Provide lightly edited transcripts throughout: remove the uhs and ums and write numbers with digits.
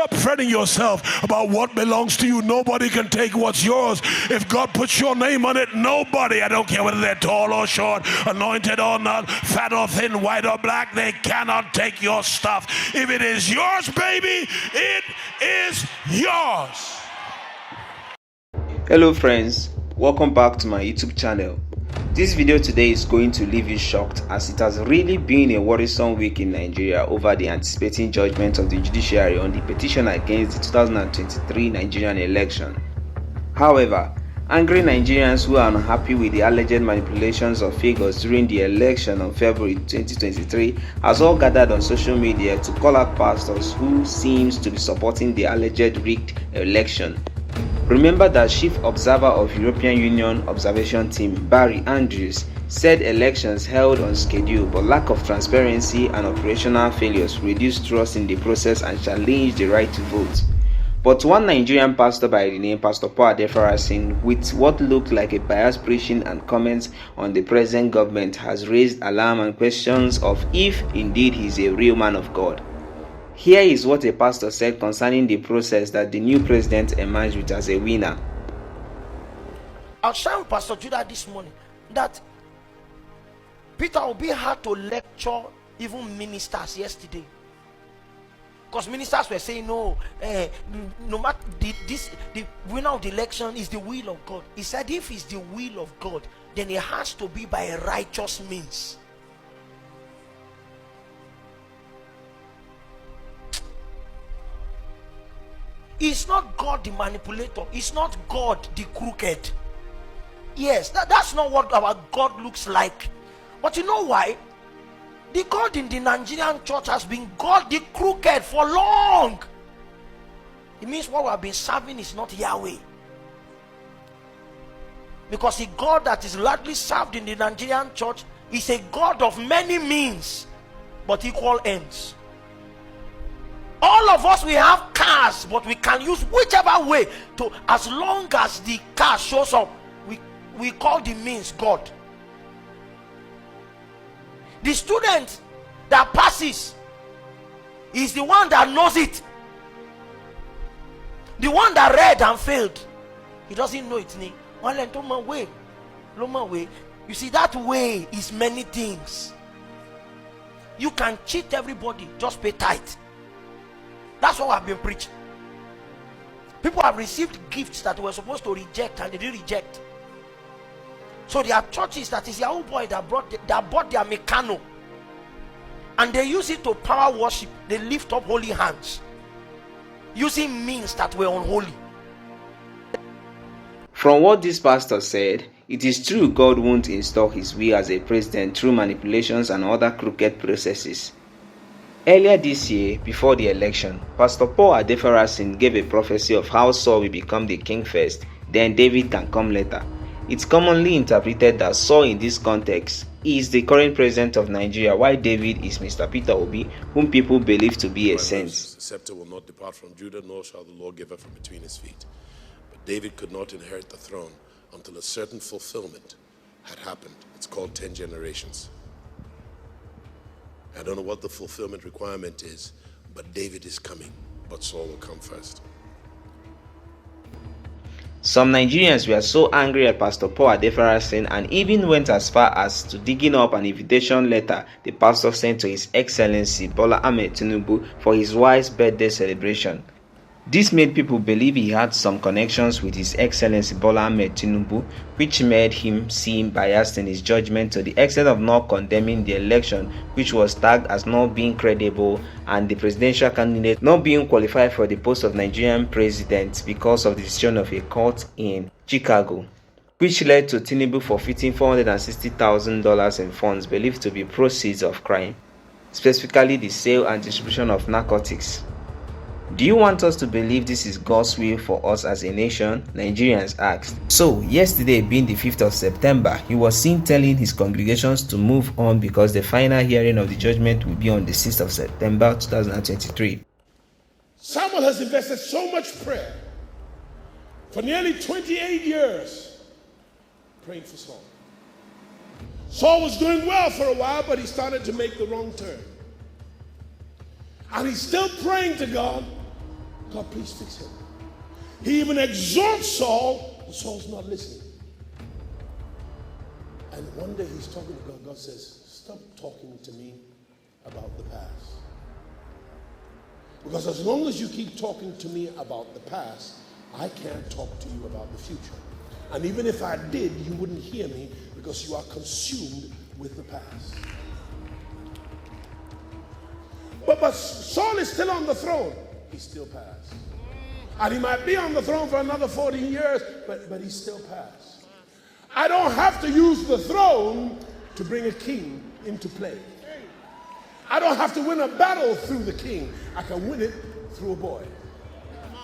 Stop fretting yourself about what belongs to you. Nobody can take what's yours. If God puts your name on it, nobody, I don't care whether they're tall or short, anointed or not, fat or thin, white or black, they cannot take your stuff. If it is yours, baby, it is yours. Hello friends, welcome back to my YouTube channel. This video today is going to leave you shocked, as it has really been a worrisome week in Nigeria over the anticipating judgment of the judiciary on the petition against the 2023 Nigerian election. However, angry Nigerians who are unhappy with the alleged manipulations of figures during the election on February 2023 has all gathered on social media to call out pastors who seems to be supporting the alleged rigged election. Remember that Chief Observer of European Union Observation Team Barry Andrews said elections held on schedule, but lack of transparency and operational failures reduced trust in the process and challenged the right to vote. But one Nigerian pastor by the name Pastor Paul Adefarasin, with what looked like a biased preaching and comments on the present government, has raised alarm and questions of if indeed he is a real man of God. Here is what a pastor said concerning the process that the new president emerged with as a winner. I was sharing with Pastor Judah this morning that Peter Obi had to lecture even ministers yesterday. Because ministers were saying, no matter the winner of the election is the will of God. He said if it's the will of God, then it has to be by a righteous means. It's not God the manipulator. It's not God the crooked. Yes, that's not what our God looks like. But you know why? The God in the Nigerian church has been God the crooked for long. It means what we have been serving is not Yahweh. Because the God that is largely served in the Nigerian church is a God of many means, but equal ends. All of us, we have cars, but we can use whichever way to, as long as the car shows up, we call the means God. The student that passes is the one that knows it. The one that read and failed, he doesn't know its name. You see, that way is many things. You can cheat everybody, just pay tithe. That's what I've been preaching. People have received gifts that they were supposed to reject and they didn't reject. So there are churches that is their own boy that bought their mechano, and they use it to power worship. They lift up holy hands using means that were unholy. From what this pastor said, it is true God won't install his will as a president through manipulations and other crooked processes. Earlier this year, before the election, Pastor Paul Adefarasin gave a prophecy of how Saul will become the king first, then David can come later. It's commonly interpreted that Saul in this context is the current president of Nigeria, while David is Mr. Peter Obi, whom people believe to be a saint. The scepter will not depart from Judah, nor shall the lawgiver from between his feet. But David could not inherit the throne until a certain fulfillment had happened. It's called 10 generations. I don't know what the fulfillment requirement is, but David is coming, but Saul will come first. Some Nigerians were so angry at Pastor Paul Adefarasin and even went as far as to digging up an invitation letter the pastor sent to His Excellency Bola Ahmed Tinubu for his wife's birthday celebration. This made people believe he had some connections with His Excellency Bola Ahmed Tinubu, which made him seem biased in his judgment to the extent of not condemning the election, which was tagged as not being credible, and the presidential candidate not being qualified for the post of Nigerian president because of the decision of a court in Chicago, which led to Tinubu forfeiting $460,000 in funds believed to be proceeds of crime, specifically the sale and distribution of narcotics. Do you want us to believe this is God's will for us as a nation? Nigerians asked. So, yesterday being the 5th of September, he was seen telling his congregations to move on because the final hearing of the judgment will be on the 6th of September 2023. Samuel has invested so much prayer for nearly 28 years praying for Saul. Saul was doing well for a while, but he started to make the wrong turn. And he's still praying to God God, please fix him. He even exhorts Saul, but Saul's not listening. And one day he's talking to God. God says, stop talking to me about the past. Because as long as you keep talking to me about the past, I can't talk to you about the future. And even if I did, you wouldn't hear me because you are consumed with the past. But Saul is still on the throne. He's still past. And he might be on the throne for another 40 years, but he's still past. I don't have to use the throne to bring a king into play. I don't have to win a battle through the king. I can win it through a boy.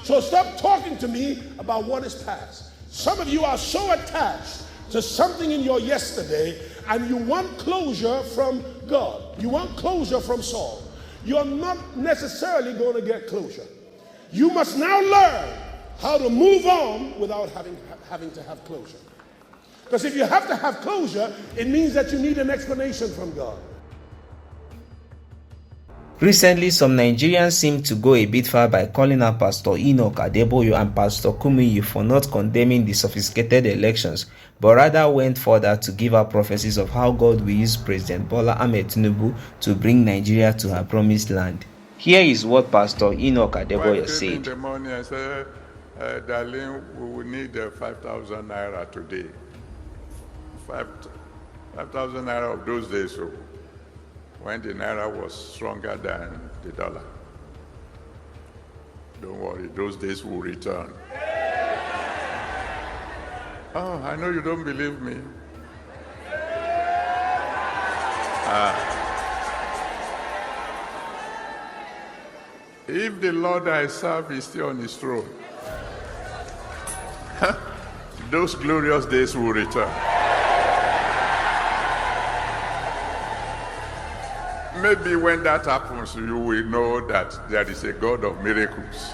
So stop talking to me about what is past. Some of you are so attached to something in your yesterday, and you want closure from God. You want closure from Saul. You're not necessarily going to get closure. You must now learn how to move on without having to have closure. Because if you have to have closure, it means that you need an explanation from God. Recently, some Nigerians seem to go a bit far by calling out Pastor Enoch Adeboyo and Pastor Kumuyi for not condemning the sophisticated elections, but rather went further to give out prophecies of how God will use President Bola Ahmed Tinubu to bring Nigeria to her promised land. Here is what Pastor Enoch Adeboyo said. In the morning, I said, darling, we will need 5,000 naira today. 5,000 naira of those days. So when the naira was stronger than the dollar. Don't worry, those days will return. Oh, I know you don't believe me. If the Lord I serve is still on his throne, those glorious days will return. Maybe when that happens, you will know that there is a God of miracles.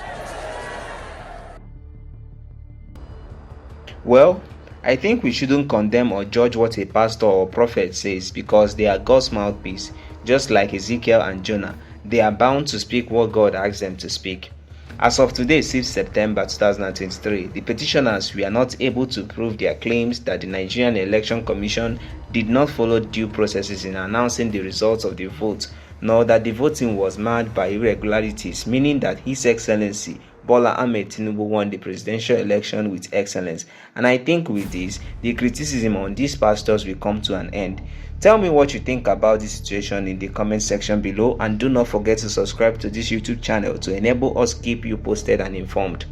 Well, I think we shouldn't condemn or judge what a pastor or prophet says because they are God's mouthpiece. Just like Ezekiel and Jonah, they are bound to speak what God asks them to speak. As of today, 6th September 2023, the petitioners were not able to prove their claims that the Nigerian Election Commission did not follow due processes in announcing the results of the vote, nor that the voting was marred by irregularities, meaning that His Excellency Bola Ahmed Tinubu won the presidential election with excellence. And I think with this, the criticism on these pastors will come to an end. Tell me what you think about this situation in the comment section below, and do not forget to subscribe to this YouTube channel to enable us keep you posted and informed.